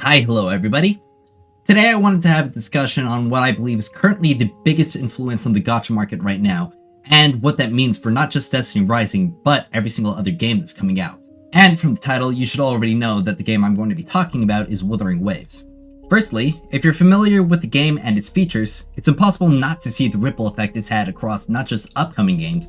Hello everybody. Today I wanted to have a discussion on what I believe is currently the biggest influence on the gacha market right now, and what that means for not just Destiny Rising, but every single other game that's coming out. And from the title, you should already know that the game I'm going to be talking about is Wuthering Waves. Firstly, if you're familiar with the game and its features, it's impossible not to see the ripple effect it's had across not just upcoming games,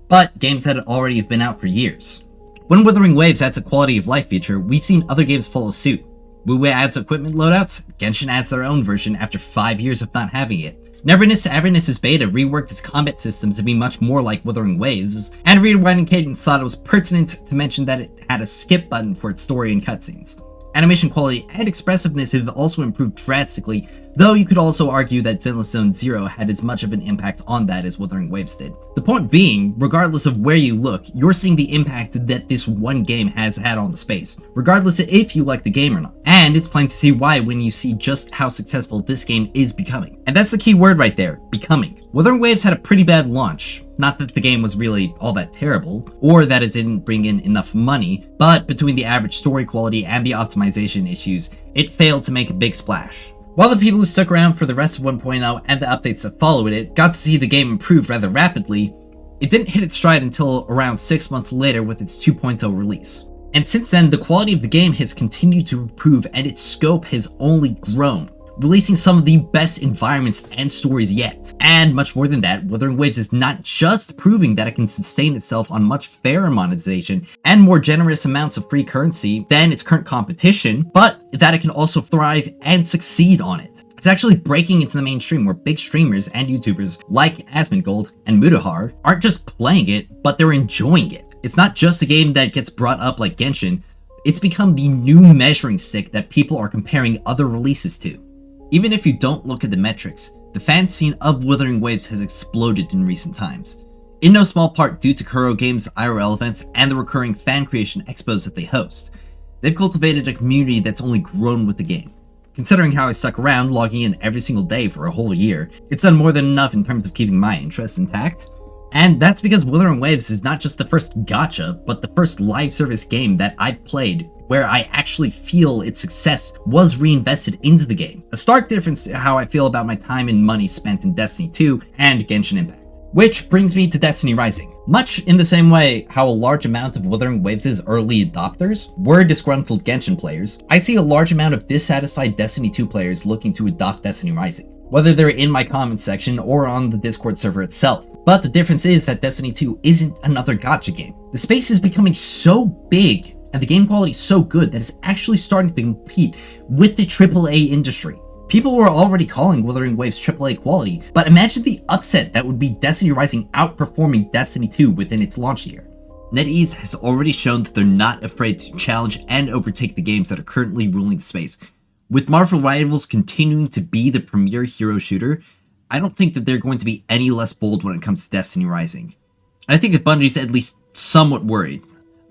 but games that already have been out for years. When Wuthering Waves adds a quality of life feature, we've seen other games follow suit. Wuwei adds equipment loadouts, Genshin adds their own version after 5 years of not having it. Neverness to Everness's beta reworked its combat system to be much more like Wuthering Waves, and Rewinding Cadence thought it was pertinent to mention that it had a skip button for its story and cutscenes. Animation quality and expressiveness have also improved drastically, though you could also argue that Zenless Zone Zero had as much of an impact on that as Wuthering Waves did. The point being, regardless of where you look, you're seeing the impact that this one game has had on the space, regardless of if you like the game or not. And it's plain to see why when you see just how successful this game is becoming. And that's the key word right there, becoming. Wuthering Waves had a pretty bad launch. Not that the game was really all that terrible, or that it didn't bring in enough money, but between the average story quality and the optimization issues, it failed to make a big splash. While the people who stuck around for the rest of 1.0 and the updates that followed it got to see the game improve rather rapidly, it didn't hit its stride until around 6 months later with its 2.0 release. And since then, the quality of the game has continued to improve and its scope has only grown, releasing some of the best environments and stories yet. And much more than that, Wuthering Waves is not just proving that it can sustain itself on much fairer monetization and more generous amounts of free currency than its current competition, but that it can also thrive and succeed on it. It's actually breaking into the mainstream where big streamers and YouTubers like Asmongold and Mudahar aren't just playing it, but they're enjoying it. It's not just a game that gets brought up like Genshin, it's become the new measuring stick that people are comparing other releases to. Even if you don't look at the metrics, the fan scene of Wuthering Waves has exploded in recent times, in no small part due to Kuro Games' IRL events and the recurring fan creation expos that they host. They've cultivated a community that's only grown with the game. Considering how I stuck around logging in every single day for a whole year, it's done more than enough in terms of keeping my interest intact. And that's because Wuthering Waves is not just the first gacha, but the first live service game that I've played where I actually feel its success was reinvested into the game. A stark difference to how I feel about my time and money spent in Destiny 2 and Genshin Impact. Which brings me to Destiny Rising. Much in the same way how a large amount of Wuthering Waves' early adopters were disgruntled Genshin players, I see a large amount of dissatisfied Destiny 2 players looking to adopt Destiny Rising, whether they're in my comments section or on the Discord server itself. But the difference is that Destiny 2 isn't another gacha game. The space is becoming so big and the game quality is so good that it's actually starting to compete with the AAA industry. People were already calling Wuthering Waves AAA quality, but imagine the upset that would be Destiny Rising outperforming Destiny 2 within its launch year. NetEase has already shown that they're not afraid to challenge and overtake the games that are currently ruling the space. With Marvel Rivals continuing to be the premier hero shooter, I don't think that they're going to be any less bold when it comes to Destiny Rising. And I think that Bungie's at least somewhat worried.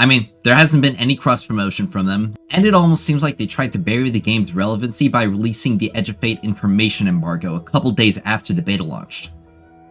I mean, there hasn't been any cross-promotion from them, and it almost seems like they tried to bury the game's relevancy by releasing the Edge of Fate information embargo a couple days after the beta launched.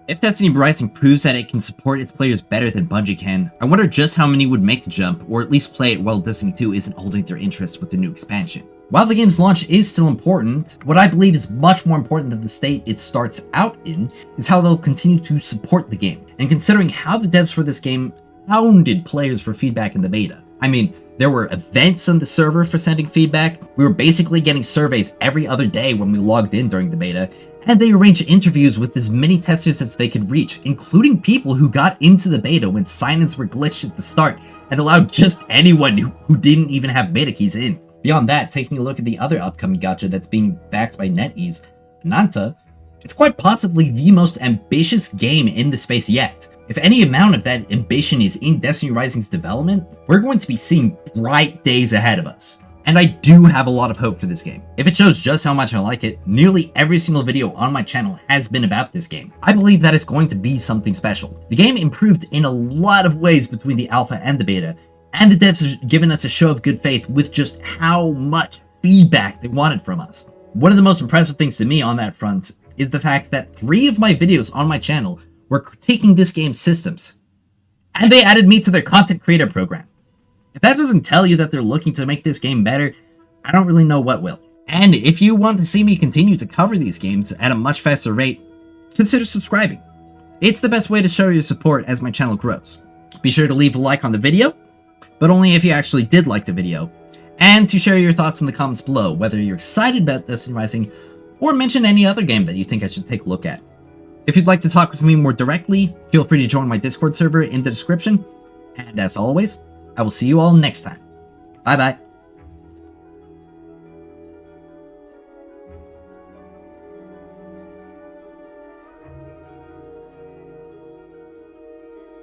If Destiny Rising proves that it can support its players better than Bungie can, I wonder just how many would make the jump, or at least play it while Destiny 2 isn't holding their interest with the new expansion. While the game's launch is still important, what I believe is much more important than the state it starts out in is how they'll continue to support the game. And considering how the devs for this game hounded players for feedback in the beta. I mean, there were events on the server for sending feedback, we were basically getting surveys every other day when we logged in during the beta, and they arranged interviews with as many testers as they could reach, including people who got into the beta when sign-ins were glitched at the start and allowed just anyone who didn't even have beta keys in. Beyond that, taking a look at the other upcoming gacha that's being backed by NetEase, Nanta, it's quite possibly the most ambitious game in the space yet. If any amount of that ambition is in Destiny Rising's development, we're going to be seeing bright days ahead of us. And I do have a lot of hope for this game. If it shows just how much I like it, nearly every single video on my channel has been about this game. I believe that it's going to be something special. The game improved in a lot of ways between the alpha and the beta, and the devs have given us a show of good faith with just how much feedback they wanted from us. One of the most impressive things to me on that front is the fact that 3 of my videos on my channel were critiquing this game's systems, and they added me to their content creator program. If that doesn't tell you that they're looking to make this game better, I don't really know what will. And if you want to see me continue to cover these games at a much faster rate, consider subscribing. It's the best way to show your support as my channel grows. Be sure to leave a like on the video, but only if you actually did like the video, and to share your thoughts in the comments below, whether you're excited about Destiny Rising, or mention any other game that you think I should take a look at. If you'd like to talk with me more directly, feel free to join my Discord server in the description, and as always, I will see you all next time. Bye bye.